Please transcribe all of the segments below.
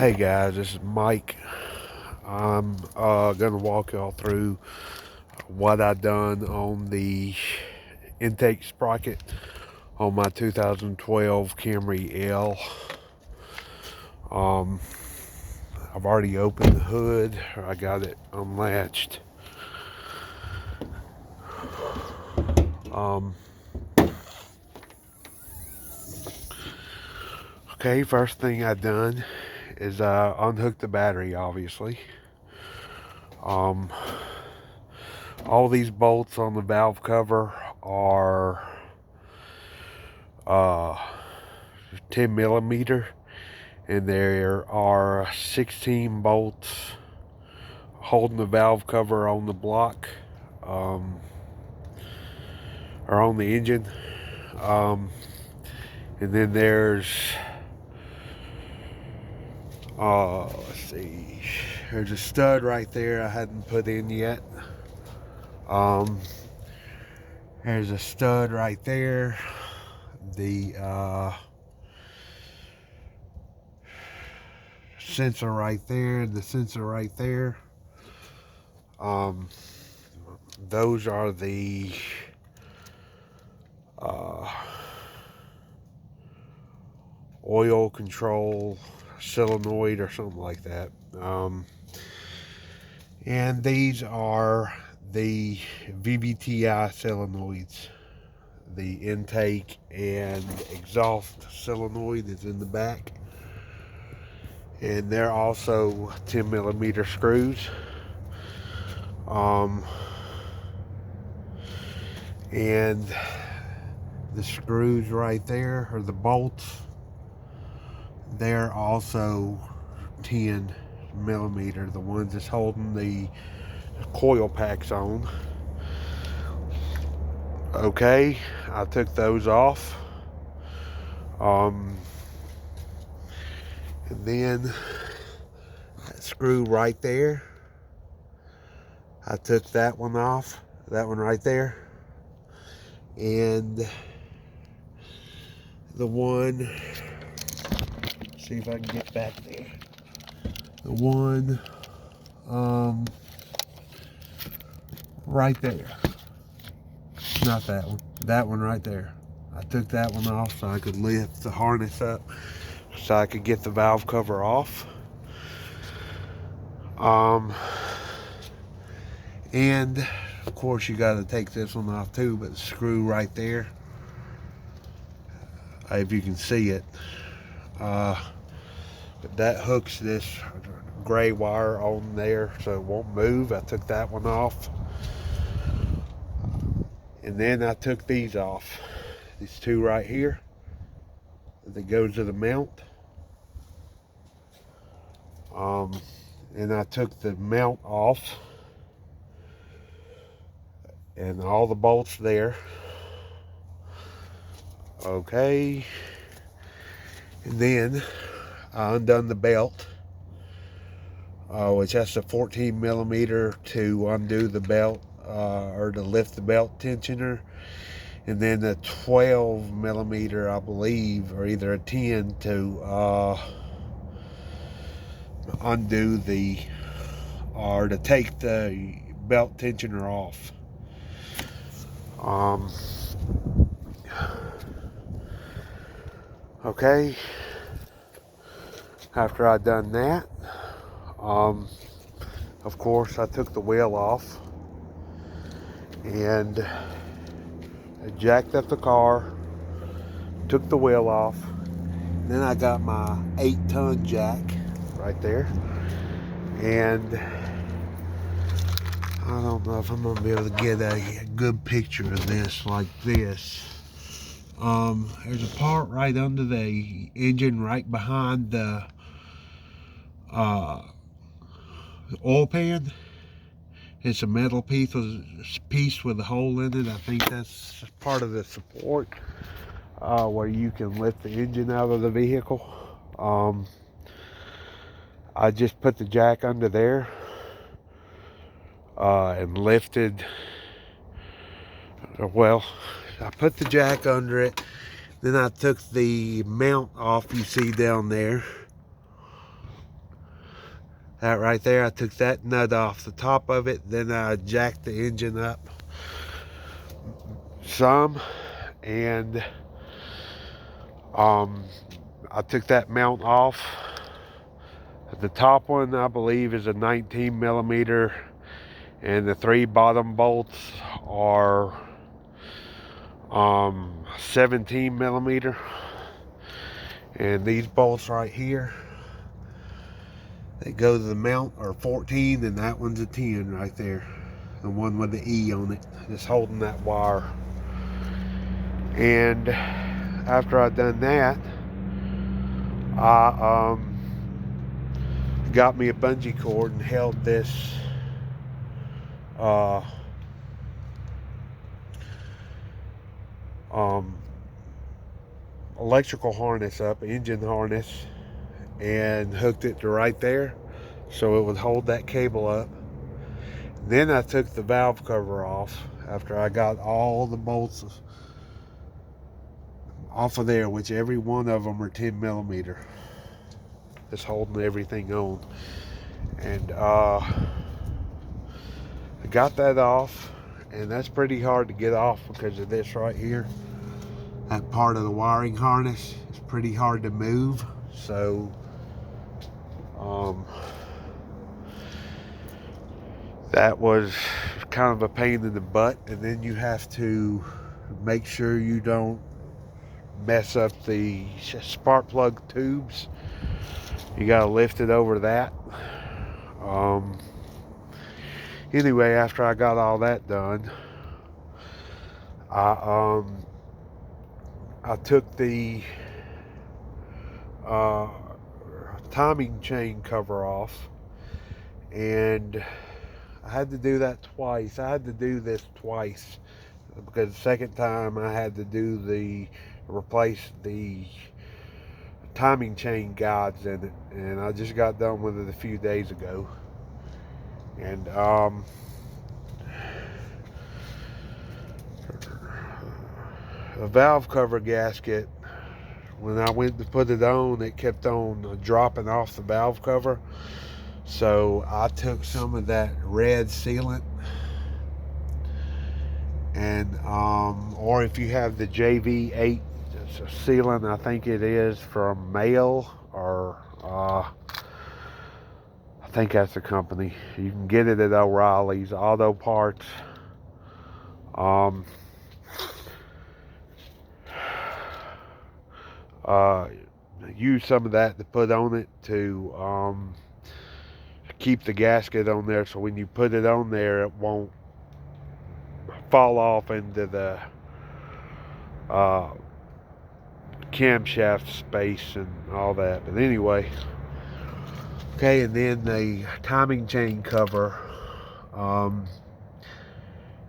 Hey guys, this is Mike. I'm gonna walk y'all through what I done on the intake sprocket on my 2012 Camry L. Um, I've already opened the hood. I got it unlatched. Um, okay, first thing I done is unhook the battery, obviously. Um, all these bolts on the valve cover are 10 millimeter, and there are 16 bolts holding the valve cover on the block, um, or on the engine. And then there's let's see, there's a stud right there I hadn't put in yet. There's a stud right there. The sensor right there, the sensor right there. Those are the oil control solenoid or something like that. And these are the VVTI solenoids. The intake and exhaust solenoid is in the back, and they're also 10 millimeter screws. And the screws right there, or the bolts, they're also 10 millimeter, the ones that's holding the coil packs on. Okay, I took those off. And then that screw right there, I took that one off, that one right there. And the one, see if I can get back there. The one right there. Not that one. That one right there. I took that one off so I could lift the harness up so I could get the valve cover off. And of course you got to take this one off too, but the screw right there, if you can see it, that hooks this gray wire on there so it won't move. I took that one off. And then I took these off. These two right here that go to the mount. And I took the mount off and all the bolts there. Okay. And then I undone the belt, which has a 14 millimeter to undo the belt, or to lift the belt tensioner, and then the 12 millimeter, I believe, or either a 10 to undo the, or to take the belt tensioner off. Okay, after I done that, of course I took the wheel off and I jacked up the car, took the wheel off. Then I got my 8-ton jack right there, and I don't know if I'm gonna be able to get a good picture of this like this. There's a part right under the engine, right behind the oil pan. It's a metal piece with a hole in it. I think that's part of the support, where you can lift the engine out of the vehicle. I just put the jack under there and lifted. Well, I put the jack under it. Then I took the mount off you see down there. That right there, I took that nut off the top of it, then I jacked the engine up some, and I took that mount off. The top one, I believe, is a 19 millimeter, and the 3 bottom bolts are 17 millimeter. And these bolts right here, they go to the mount, are 14, and that one's a 10 right there. The one with the E on it, just holding that wire. And after I done that, I got me a bungee cord and held this electrical harness up, engine harness, and hooked it to right there so it would hold that cable up. Then I took the valve cover off after I got all the bolts off of there, which every one of them are 10 millimeter, just holding everything on. And I got that off, and that's pretty hard to get off because of this right here. That part of the wiring harness is pretty hard to move, so that was kind of a pain in the butt. And then you have to make sure you don't mess up the spark plug tubes. You got to lift it over that. Anyway, after I got all that done, I took the timing chain cover off, and I had to do that twice. I had to do this twice because the second time I had to replace the timing chain guides in it, and I just got done with it a few days ago. And a valve cover gasket, when I went to put it on, it kept on dropping off the valve cover. So I took some of that red sealant, and or if you have the JV8 sealant, I think it is from Mail, or I think that's the company. You can get it at O'Reilly's Auto Parts. Use some of that to put on it to keep the gasket on there, so when you put it on there, it won't fall off into the camshaft space and all that. But anyway, okay, and then the timing chain cover,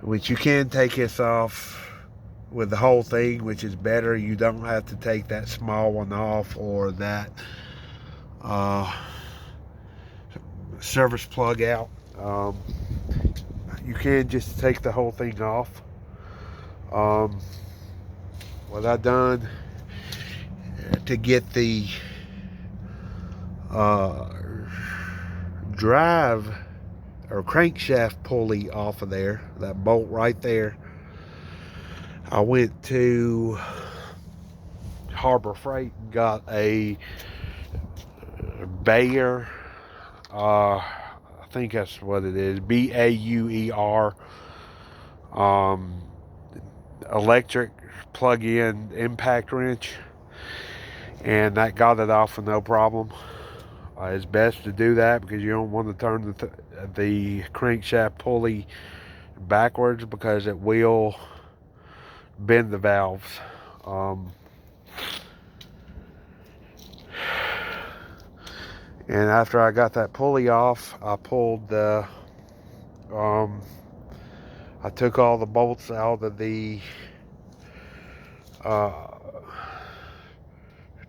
which you can take this off with the whole thing, which is better. You don't have to take that small one off, or that service plug out. You can just take the whole thing off. What I done to get the drive or crankshaft pulley off of there, that bolt right there, I went to Harbor Freight and got a Bayer, I think that's what it is, Bauer, electric plug-in impact wrench, and that got it off with no problem. It's best to do that because you don't want to turn the crankshaft pulley backwards, because it will bend the valves. And after I got that pulley off, I pulled the I took all the bolts out of the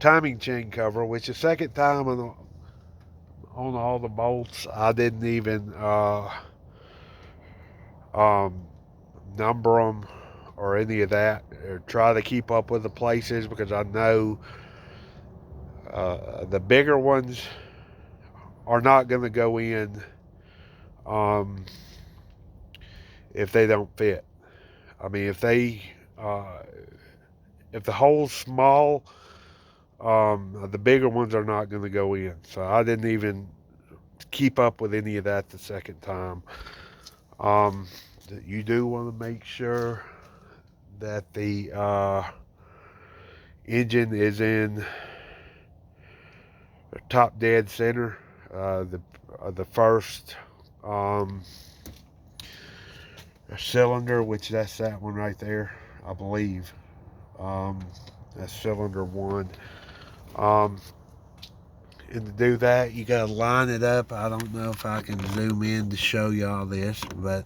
timing chain cover, which the second time on all the bolts, I didn't even number them or any of that, or try to keep up with the places, because I know the bigger ones are not going to go in if they don't fit. I mean, if the hole's small, the bigger ones are not going to go in. So I didn't even keep up with any of that the second time. You do want to make sure that the engine is in the top dead center. The first cylinder, which that's that one right there, I believe. That's cylinder one. And to do that, you gotta line it up. I don't know if I can zoom in to show y'all this, but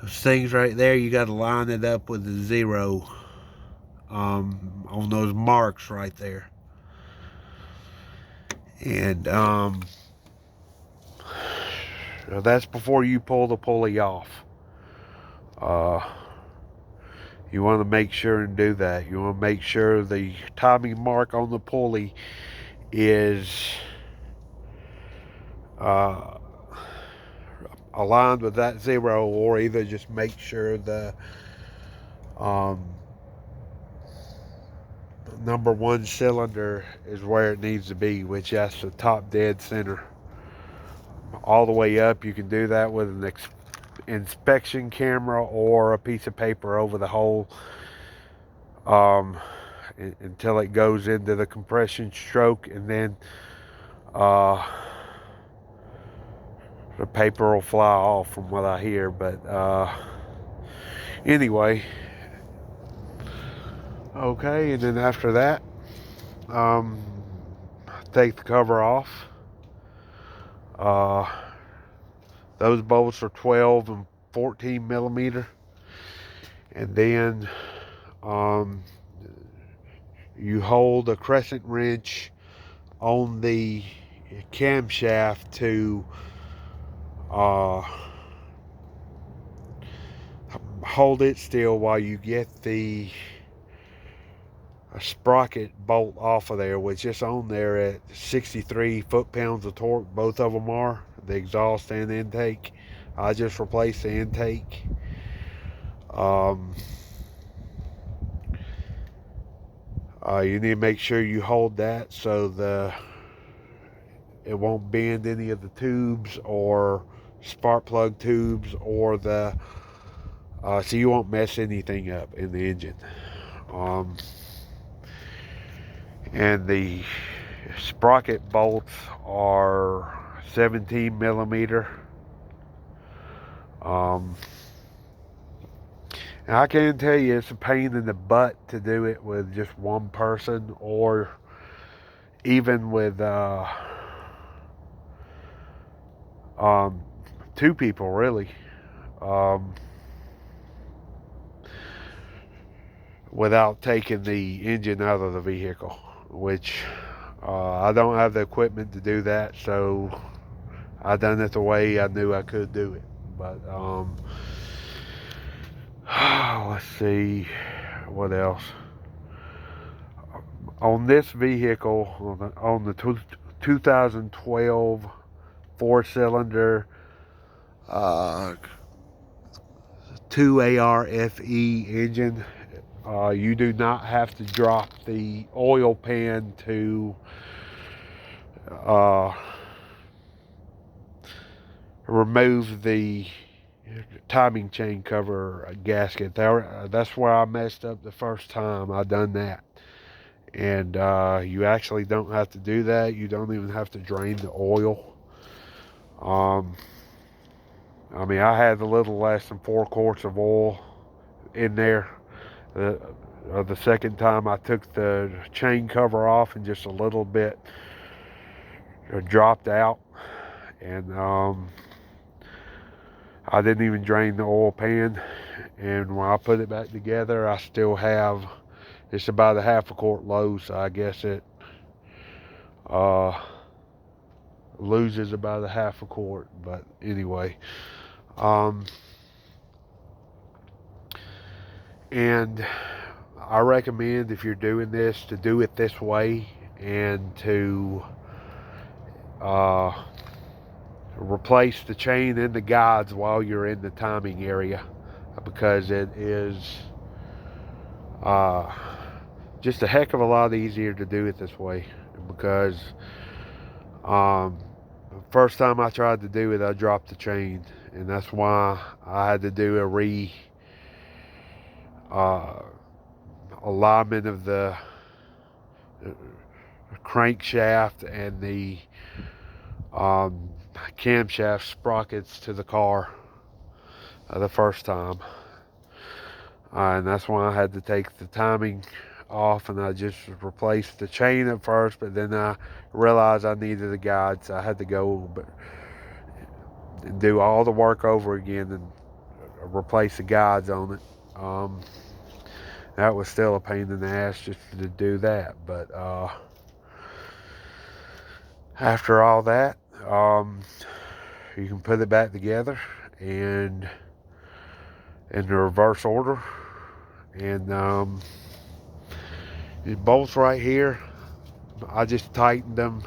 those things right there, you gotta line it up with the 0 on those marks right there. And that's before you pull the pulley off. You want to make sure and do that. You want to make sure the timing mark on the pulley is aligned with that 0, or either just make sure the number 1 cylinder is where it needs to be, which that's the top dead center. All the way up, you can do that with an inspection camera or a piece of paper over the hole until it goes into the compression stroke, and then the paper will fly off from what I hear. But anyway, okay, and then after that, take the cover off. Those bolts are 12 and 14 millimeter, and then you hold a crescent wrench on the camshaft to hold it still while you get the sprocket bolt off of there, which is on there at 63 foot-pounds of torque. Both of them are, the exhaust and the intake. I just replaced the intake. You need to make sure you hold that so it won't bend any of the tubes or spark plug tubes, or so you won't mess anything up in the engine. And the sprocket bolts are 17 millimeter. And I can tell you, it's a pain in the butt to do it with just one person, or even with 2 people, really. Without taking the engine out of the vehicle, which I don't have the equipment to do that, so I done it the way I knew I could do it. But let's see what else. On this vehicle, on the 2012 4-cylinder 2ARFE engine, you do not have to drop the oil pan to remove the timing chain cover gasket. That's where I messed up the first time I done that. And you actually don't have to do that. You don't even have to drain the oil. I mean, I had a little less than 4 quarts of oil in there. The second time I took the chain cover off, and just a little bit dropped out. And I didn't even drain the oil pan. And when I put it back together, I still have, it's about a half a quart low, so I guess it loses about a half a quart. But anyway, and I recommend, if you're doing this, to do it this way, and to replace the chain and the guides while you're in the timing area, because it is just a heck of a lot easier to do it this way. Because first time I tried to do it, I dropped the chain, and that's why I had to do a alignment of the crankshaft and the camshaft sprockets to the car the first time. And that's why I had to take the timing off, and I just replaced the chain at first, but then I realized I needed a guide, so I had to go and do all the work over again and replace the guides on it. That was still a pain in the ass just to do that, but after all that, you can put it back together and in the reverse order. And these bolts right here, I just tightened them.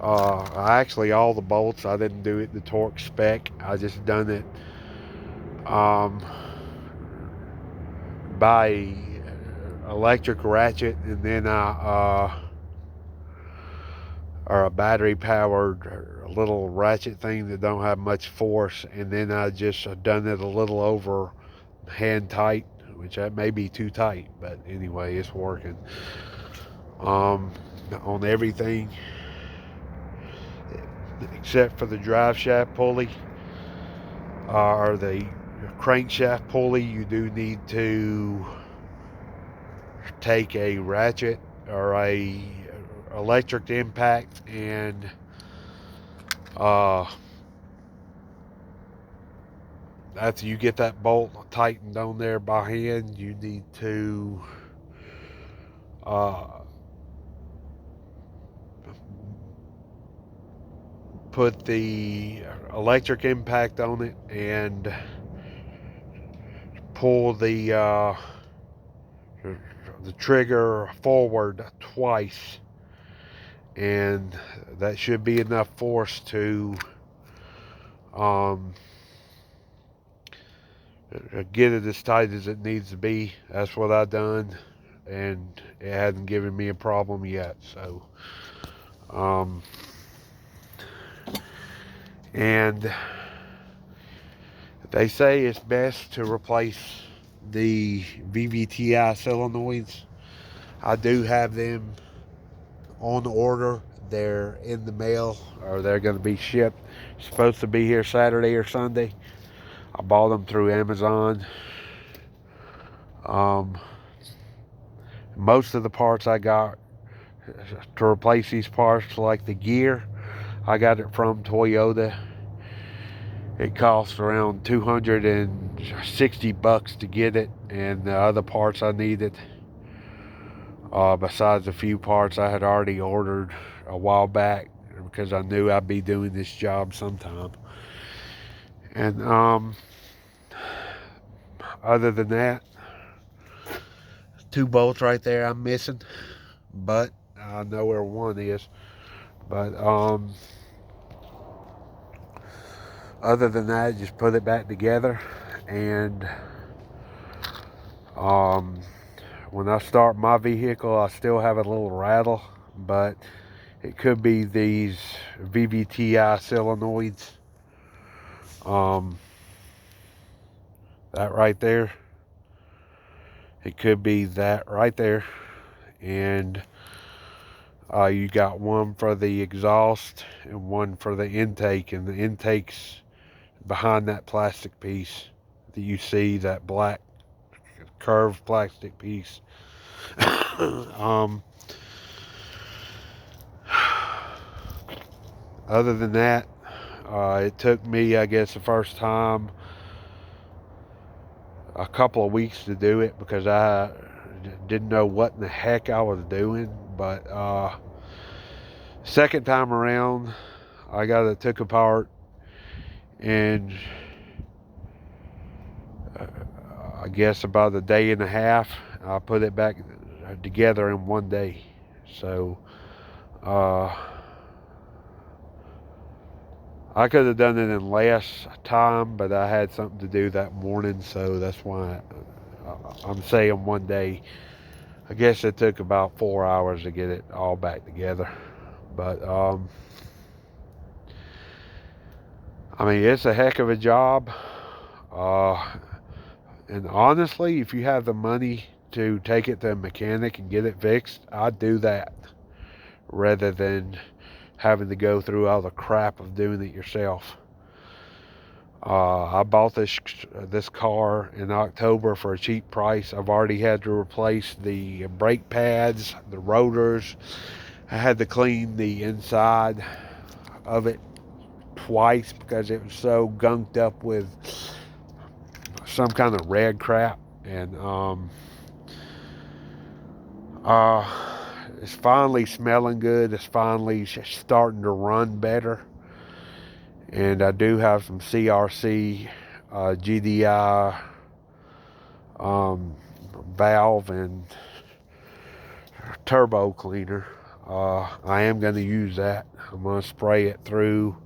Actually, all the bolts, I didn't do it the torque spec. I just done it by electric ratchet, and then or a battery powered little ratchet thing that don't have much force, and then I just done it a little over hand tight, which that may be too tight, but anyway, it's working on everything except for the drive shaft pulley or the crankshaft pulley. You do need to take a ratchet or a electric impact, and after you get that bolt tightened on there by hand, you need to put the electric impact on it and pull the trigger forward twice, and that should be enough force to get it as tight as it needs to be. That's what I done, and it hasn't given me a problem yet. So and they say it's best to replace the VVTi solenoids. I do have them on order. They're in the mail, or they're going to be shipped. Supposed to be here Saturday or Sunday. I bought them through Amazon. Most of the parts I got to replace these parts, like the gear, I got it from Toyota. It cost around $260 to get it, and the other parts I needed, besides a few parts I had already ordered a while back, because I knew I'd be doing this job sometime. And other than that, 2 bolts right there I'm missing, but I know where one is. But other than that, just put it back together, and when I start my vehicle, I still have a little rattle, but it could be these VVTi solenoids. That right there, it could be that right there. And you got one for the exhaust and one for the intake, and the intake's behind that plastic piece that you see, that black curved plastic piece. Other than that, it took me, I guess, the first time a couple of weeks to do it, because I didn't know what in the heck I was doing. But second time around, I got it took apart, and I guess about a day and a half, I put it back together in one day. So I could have done it in less time, but I had something to do that morning, so that's why I'm saying one day. I guess it took about 4 hours to get it all back together. But, I mean, it's a heck of a job. And honestly, if you have the money to take it to a mechanic and get it fixed, I'd do that rather than having to go through all the crap of doing it yourself. I bought this car in October for a cheap price. I've already had to replace the brake pads, the rotors. I had to clean the inside of it twice because it was so gunked up with some kind of red crap. And it's finally smelling good. It's finally starting to run better. And I do have some CRC GDI valve and turbo cleaner. I am going to use that. I'm going to spray it through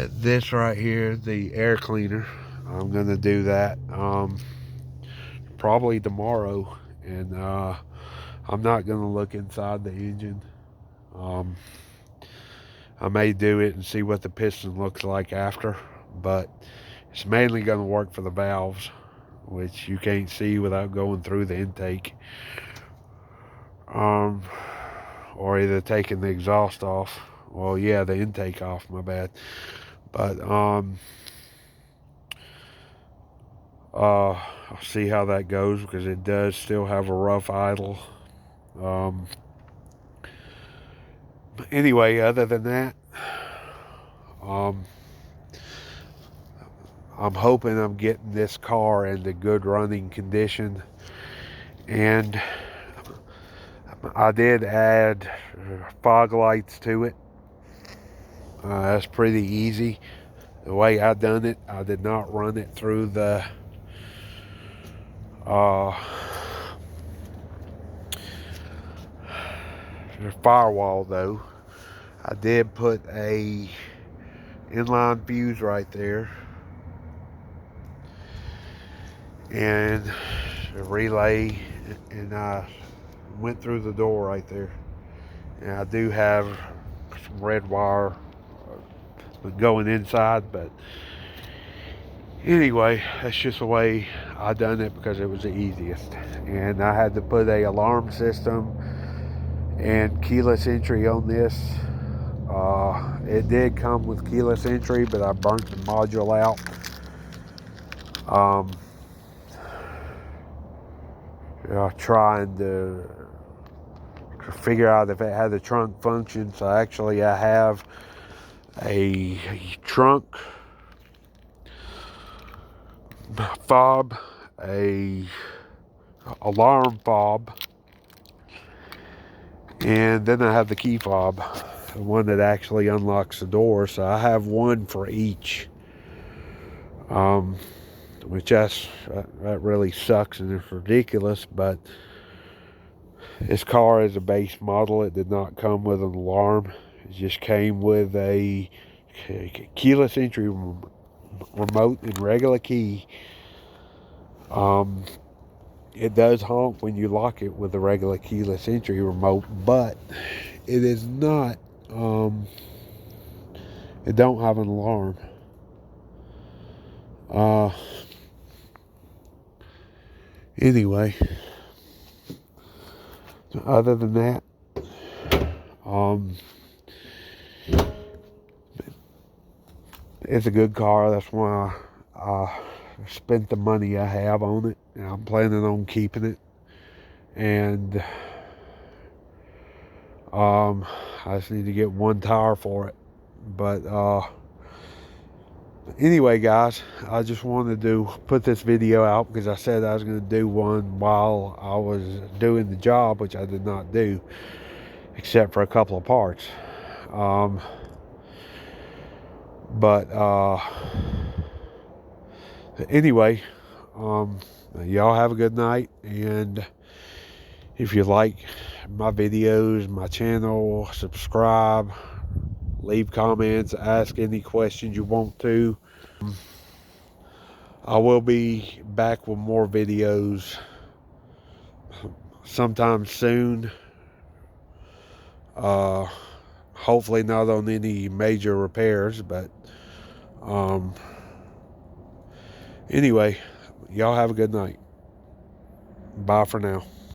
this right here, the air cleaner. I'm going to do that probably tomorrow. And I'm not going to look inside the engine. I may do it and see what the piston looks like after, but it's mainly going to work for the valves, which you can't see without going through the intake, or either taking the exhaust off. Well, yeah, the intake off, my bad. But I'll see how that goes because it does still have a rough idle. Anyway, other than that, I'm hoping I'm getting this car into good running condition. And I did add fog lights to it. That's pretty easy. The way I done it, I did not run it through the firewall though. I did put a inline fuse right there and a relay, and I went through the door right there. And I do have some red wire going inside, but anyway, that's just the way I done it because it was the easiest. And I had to put a alarm system and keyless entry on this. It did come with keyless entry, but I burnt the module out. Trying to figure out if it had the trunk function. So actually I have a trunk fob, a alarm fob, and then I have the key fob, the one that actually unlocks the door. So I have one for each, which that really sucks and it's ridiculous. But this car is a base model. It did not come with an alarm. It just came with a keyless entry remote and regular key. It does honk when you lock it with a regular keyless entry remote, but it is not, it don't have an alarm. Anyway, other than that, it's a good car. That's why I spent the money I have on it, and I'm planning on keeping it. And I just need to get one tire for it. But anyway, guys, I just wanted to put this video out because I said I was going to do one while I was doing the job, which I did not do, except for a couple of parts. But anyway, y'all have a good night, and If you like my videos, my channel, subscribe, leave comments, ask any questions you want to. I will be back with more videos sometime soon. Uh, hopefully not on any major repairs, but anyway, y'all have a good night. Bye for now.